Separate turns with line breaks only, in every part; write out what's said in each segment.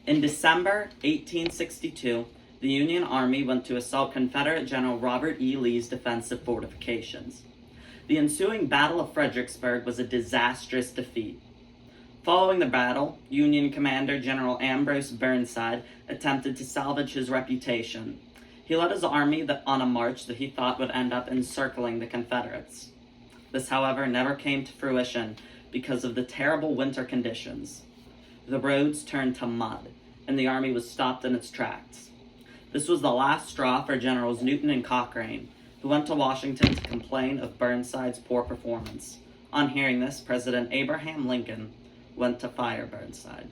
In December 1862, the Union Army went to assault Confederate General Robert E. Lee's defensive fortifications. The ensuing Battle of Fredericksburg was a disastrous defeat. Following the battle, Union Commander General Ambrose Burnside attempted to salvage his reputation. He led his army on a march that he thought would end up encircling the Confederates. This, however, never came to fruition because of the terrible winter conditions. The roads turned to mud, and the army was stopped in its tracks. This was the last straw for Generals Newton and Cochrane, who went to Washington to complain of Burnside's poor performance. On hearing this, President Abraham Lincoln went to fire Burnside.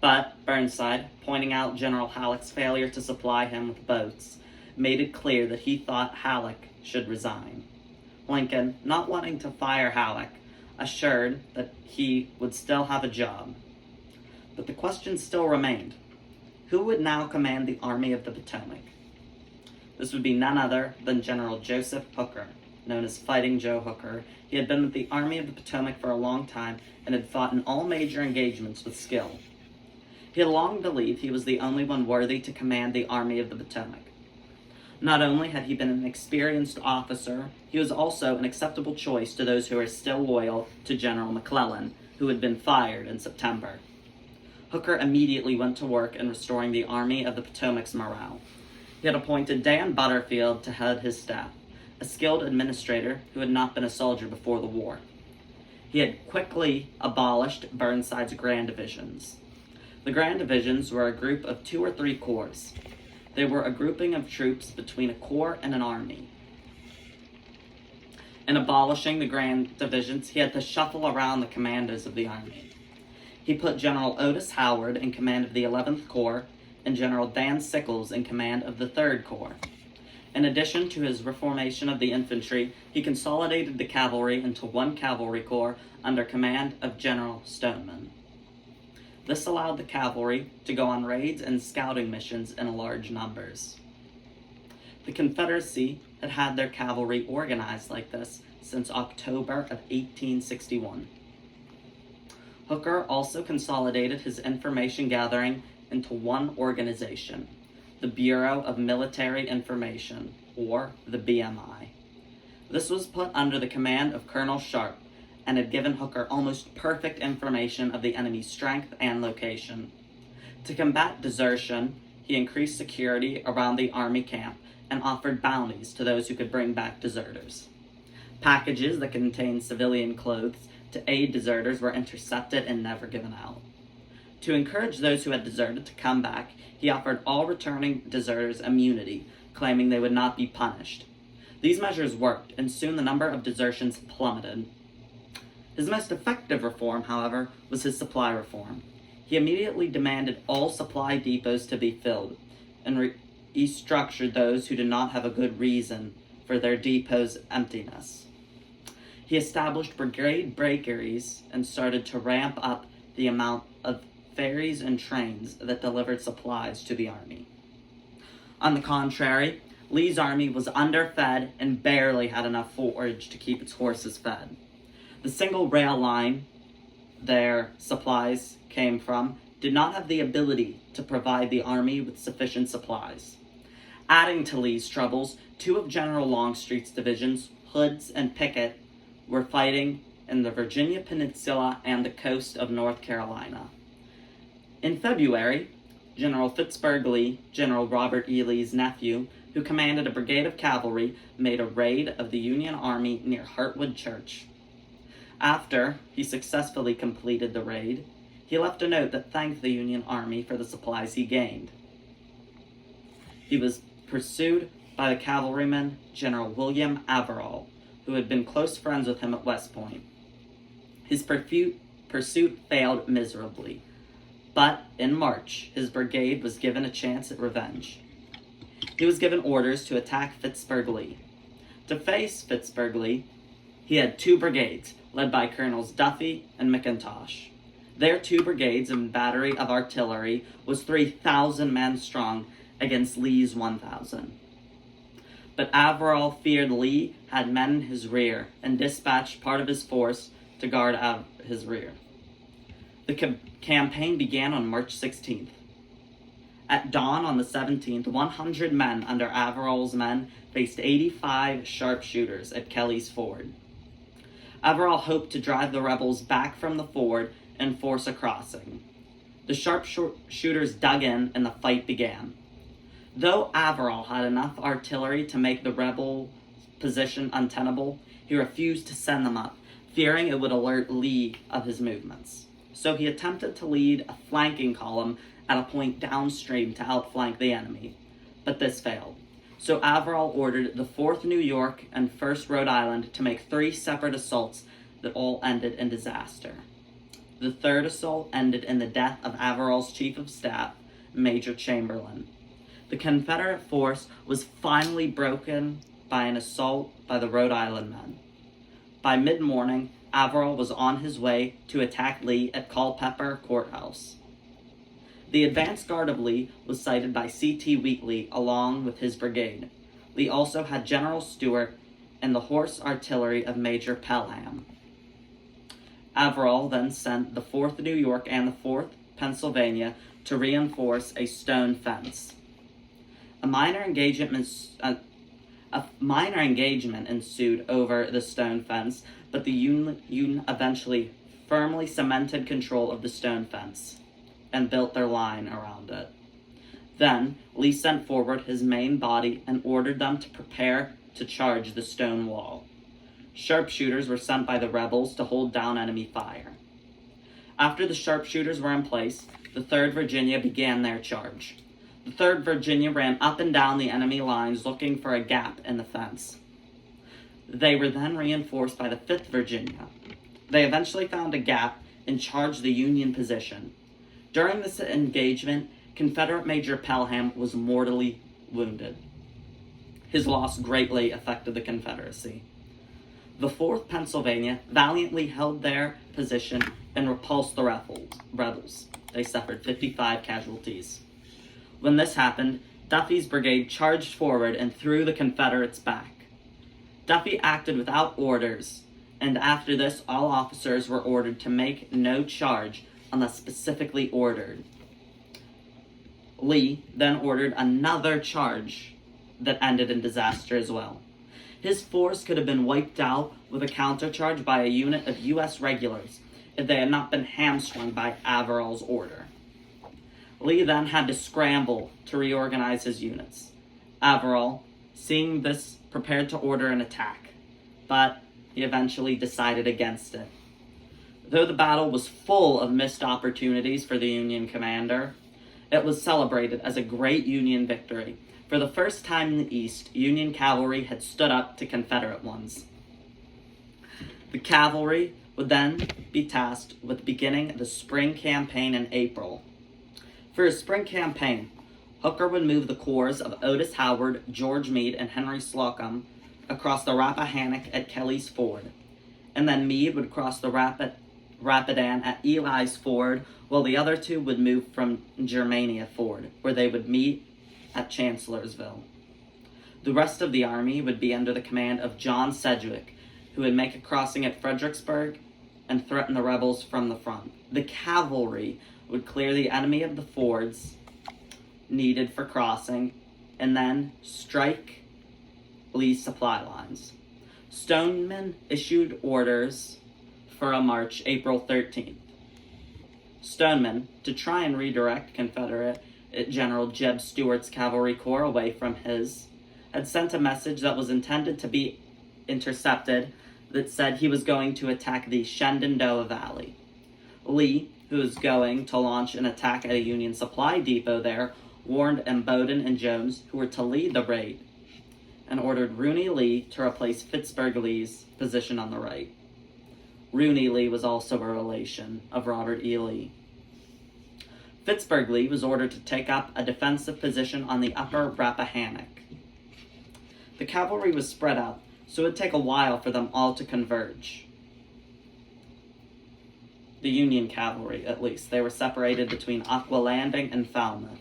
But Burnside, pointing out General Halleck's failure to supply him with boats, made it clear that he thought Halleck should resign. Lincoln, not wanting to fire Halleck, assured that he would still have a job. But the question still remained: who would now command the Army of the Potomac? This would be none other than General Joseph Hooker, known as Fighting Joe Hooker. He had been with the Army of the Potomac for a long time and had fought in all major engagements with skill. He had long believed he was the only one worthy to command the Army of the Potomac. Not only had he been an experienced officer, he was also an acceptable choice to those who were still loyal to General McClellan, who had been fired in September. Hooker immediately went to work in restoring the Army of the Potomac's morale. He had appointed Dan Butterfield to head his staff, a skilled administrator who had not been a soldier before the war. He had quickly abolished Burnside's Grand Divisions. The Grand Divisions were a group of 2 or 3 corps. They were a grouping of troops between a corps and an army. In abolishing the Grand Divisions, he had to shuffle around the commanders of the army. He put General Otis Howard in command of the 11th Corps and General Dan Sickles in command of the 3rd Corps. In addition to his reformation of the infantry, he consolidated the cavalry into one cavalry corps under command of General Stoneman. This allowed the cavalry to go on raids and scouting missions in large numbers. The Confederacy had had their cavalry organized like this since October of 1861. Hooker also consolidated his information gathering into one organization, the Bureau of Military Information, or the BMI. This was put under the command of Colonel Sharp and had given Hooker almost perfect information of the enemy's strength and location. To combat desertion, he increased security around the army camp and offered bounties to those who could bring back deserters. Packages that contained civilian clothes to aid deserters were intercepted and never given out. To encourage those who had deserted to come back, he offered all returning deserters immunity, claiming they would not be punished. These measures worked, and soon the number of desertions plummeted. His most effective reform, however, was his supply reform. He immediately demanded all supply depots to be filled, and restructured those who did not have a good reason for their depot's emptiness. He established brigade bakeries and started to ramp up the amount of ferries and trains that delivered supplies to the army. On the contrary, Lee's army was underfed and barely had enough forage to keep its horses fed. The single rail line their supplies came from did not have the ability to provide the army with sufficient supplies. Adding to Lee's troubles, 2 of General Longstreet's divisions, Hood's and Pickett, were fighting in the Virginia Peninsula and the coast of North Carolina. In February, General Fitz-Hugh Lee, General Robert E. Lee's nephew, who commanded a brigade of cavalry, made a raid of the Union Army near Hartwood Church. After he successfully completed the raid, he left a note that thanked the Union Army for the supplies he gained. He was pursued by the cavalryman General William Averell, who had been close friends with him at West Point. His pursuit failed miserably, but in March, his brigade was given a chance at revenge. He was given orders to attack Fitz-Hugh Lee. To face Fitz-Hugh Lee, he had 2 brigades, led by Colonels Duffy and McIntosh. Their 2 brigades and battery of artillery was 3,000 men strong against Lee's 1,000. But Averell feared Lee had men in his rear and dispatched part of his force to guard his rear. The campaign began on March 16th. At dawn on the 17th, 100 men under Averell's men faced 85 sharpshooters at Kelly's Ford. Averell hoped to drive the rebels back from the ford and force a crossing. The sharpshooters dug in and the fight began. Though Averell had enough artillery to make the rebel position untenable, he refused to send them up, fearing it would alert Lee of his movements. So he attempted to lead a flanking column at a point downstream to outflank the enemy, but this failed. So Averell ordered the 4th New York and 1st Rhode Island to make 3 separate assaults that all ended in disaster. The 3rd assault ended in the death of Averell's chief of staff, Major Chamberlain. The Confederate force was finally broken by an assault by the Rhode Island men. By mid-morning, Averell was on his way to attack Lee at Culpeper Courthouse. The advance guard of Lee was cited by C.T. Wheatley along with his brigade. Lee also had General Stuart and the horse artillery of Major Pelham. Averell then sent the 4th New York and the 4th Pennsylvania to reinforce a stone fence. A minor engagement ensued over the stone fence, but the Union eventually firmly cemented control of the stone fence and built their line around it. Then, Lee sent forward his main body and ordered them to prepare to charge the stone wall. Sharpshooters were sent by the rebels to hold down enemy fire. After the sharpshooters were in place, the 3rd Virginia began their charge. The 3rd Virginia ran up and down the enemy lines looking for a gap in the fence. They were then reinforced by the 5th Virginia. They eventually found a gap and charged the Union position. During this engagement, Confederate Major Pelham was mortally wounded. His loss greatly affected the Confederacy. The 4th Pennsylvania valiantly held their position and repulsed the rebels. They suffered 55 casualties. When this happened, Duffy's brigade charged forward and threw the Confederates back. Duffy acted without orders, and after this, all officers were ordered to make no charge unless specifically ordered. Lee then ordered another charge that ended in disaster as well. His force could have been wiped out with a countercharge by a unit of U.S. regulars if they had not been hamstrung by Averell's order. Lee then had to scramble to reorganize his units. Averell, seeing this, prepared to order an attack, but he eventually decided against it. Though the battle was full of missed opportunities for the Union commander, it was celebrated as a great Union victory. For the first time in the East, Union cavalry had stood up to Confederate ones. The cavalry would then be tasked with beginning the spring campaign in April. For his spring campaign, Hooker would move the corps of Otis Howard, George Meade, and Henry Slocum across the Rappahannock at Kelly's Ford, and then Meade would cross the Rapidan at Ely's Ford, while the other two would move from Germania Ford, where they would meet at Chancellorsville. The rest of the army would be under the command of John Sedgwick, who would make a crossing at Fredericksburg and threaten the rebels from the front. The cavalry would clear the enemy of the fords needed for crossing, and then strike Lee's supply lines. Stoneman issued orders for a march April 13th. Stoneman, to try and redirect Confederate General Jeb Stuart's cavalry corps away from his, had sent a message that was intended to be intercepted that said he was going to attack the Shenandoah Valley. Lee, who was going to launch an attack at a Union supply depot there, warned Imboden and Jones, who were to lead the raid, and ordered Rooney Lee to replace Fitchburg Lee's position on the right. Rooney Lee was also a relation of Robert E. Lee. Fitchburg Lee was ordered to take up a defensive position on the upper Rappahannock. The cavalry was spread out, so it would take a while for them all to converge. The Union cavalry, at least. They were separated between Aqua Landing and Falmouth.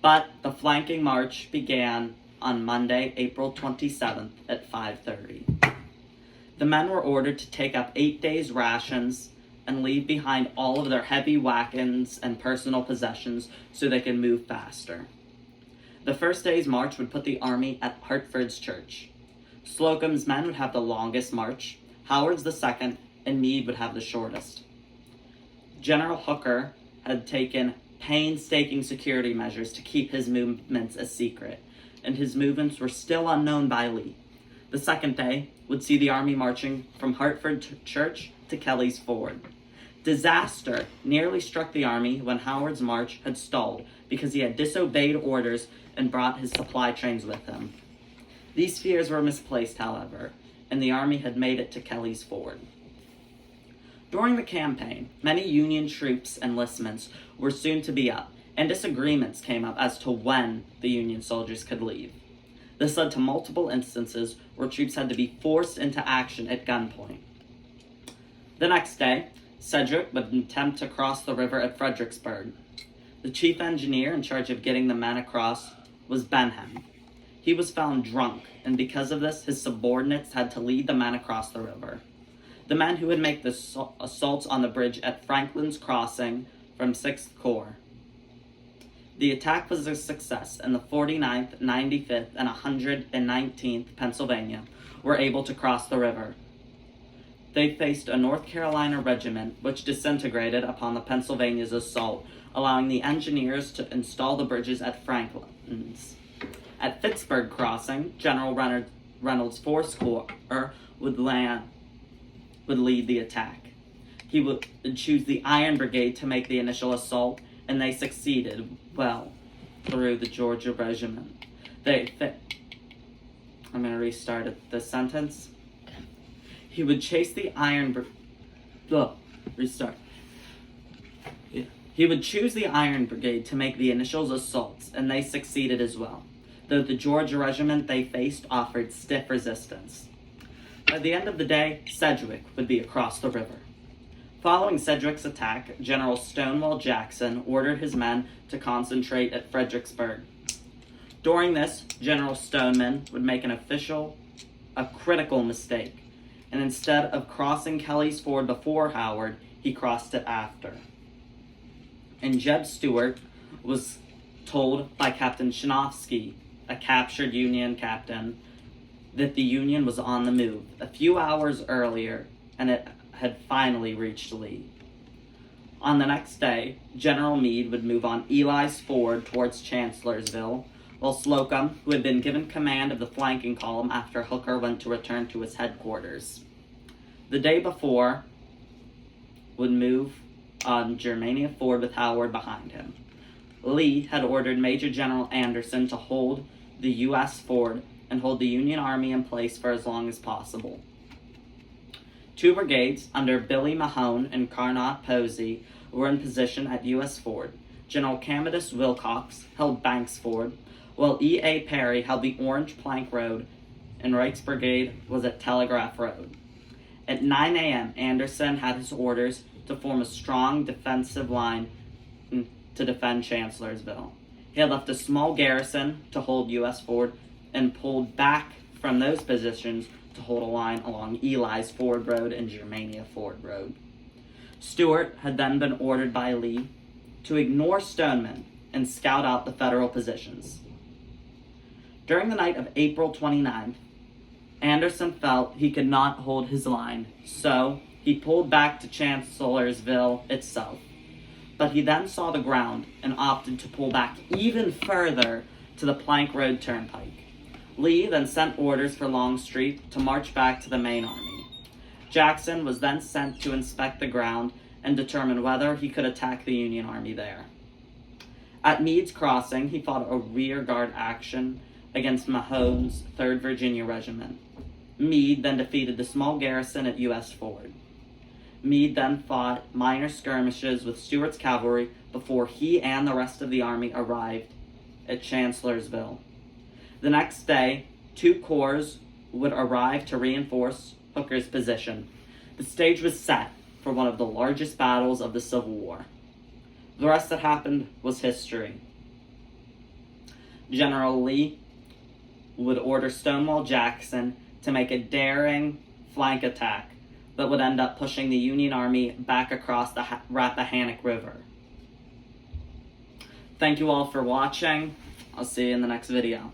But the flanking march began on Monday, April 27th at 5:30. The men were ordered to take up 8 days' rations and leave behind all of their heavy wagons and personal possessions so they could move faster. The first day's march would put the army at Hartford's church. Slocum's men would have the longest march, Howard's the second, and Meade would have the shortest. General Hooker had taken painstaking security measures to keep his movements a secret, and his movements were still unknown by Lee. The second day would see the army marching from Hartford Church to Kelly's Ford. Disaster nearly struck the army when Howard's march had stalled because he had disobeyed orders and brought his supply trains with him. These fears were misplaced, however, and the army had made it to Kelly's Ford. During the campaign, many Union troops' enlistments were soon to be up, and disagreements came up as to when the Union soldiers could leave. This led to multiple instances where troops had to be forced into action at gunpoint. The next day, Sedgwick would attempt to cross the river at Fredericksburg. The chief engineer in charge of getting the men across was Benham. He was found drunk, and because of this, his subordinates had to lead the men across the river. The men who would make the assaults on the bridge at Franklin's Crossing from 6th Corps. The attack was a success, and the 49th, 95th, and 119th Pennsylvania were able to cross the river. They faced a North Carolina regiment which disintegrated upon the Pennsylvania's assault, allowing the engineers to install the bridges at Franklin's. At Pittsburgh Crossing, General Reynolds' 4th Corps would lead the attack. He would choose the Iron Brigade to make the initial assault, and they succeeded well through the Georgia Regiment. I'm going to restart the sentence. He would chase the He would choose the Iron Brigade to make the initial assaults, and they succeeded as well, though the Georgia Regiment they faced offered stiff resistance. By the end of the day, Sedgwick would be across the river. Following Sedgwick's attack, General Stonewall Jackson ordered his men to concentrate at Fredericksburg. During this, General Stoneman would make a critical mistake, and instead of crossing Kelly's Ford before Howard, he crossed it after. And Jeb Stuart was told by Captain Schanowski, a captured Union captain, that the Union was on the move a few hours earlier, and it had finally reached Lee. On the next day, General Meade would move on Ely's Ford towards Chancellorsville, while Slocum, who had been given command of the flanking column after Hooker went to return to his headquarters. The day before, would move on Germania Ford with Howard behind him. Lee had ordered Major General Anderson to hold the U.S. Ford and hold the Union Army in place for as long as possible. Two brigades under Billy Mahone and Carnot Posey were in position at U.S. Ford. General Commodus Wilcox held Banks Ford, while E.A. Perry held the Orange Plank Road, and Wright's brigade was at Telegraph Road. At 9 a.m., Anderson had his orders to form a strong defensive line to defend Chancellorsville. He had left a small garrison to hold U.S. Ford and pulled back from those positions to hold a line along Ely's Ford Road and Germania Ford Road. Stuart had then been ordered by Lee to ignore Stoneman and scout out the Federal positions. During the night of April 29th, Anderson felt he could not hold his line, so he pulled back to Chancellorsville itself. But he then saw the ground and opted to pull back even further to the Plank Road Turnpike. Lee then sent orders for Longstreet to march back to the main army. Jackson was then sent to inspect the ground and determine whether he could attack the Union Army there. At Meade's Crossing, he fought a rearguard action against Mahone's 3rd Virginia Regiment. Meade then defeated the small garrison at U.S. Ford. Meade then fought minor skirmishes with Stuart's cavalry before he and the rest of the army arrived at Chancellorsville. The next day, 2 corps would arrive to reinforce Hooker's position. The stage was set for one of the largest battles of the Civil War. The rest that happened was history. General Lee would order Stonewall Jackson to make a daring flank attack, but would end up pushing the Union Army back across the Rappahannock River. Thank you all for watching. I'll see you in the next video.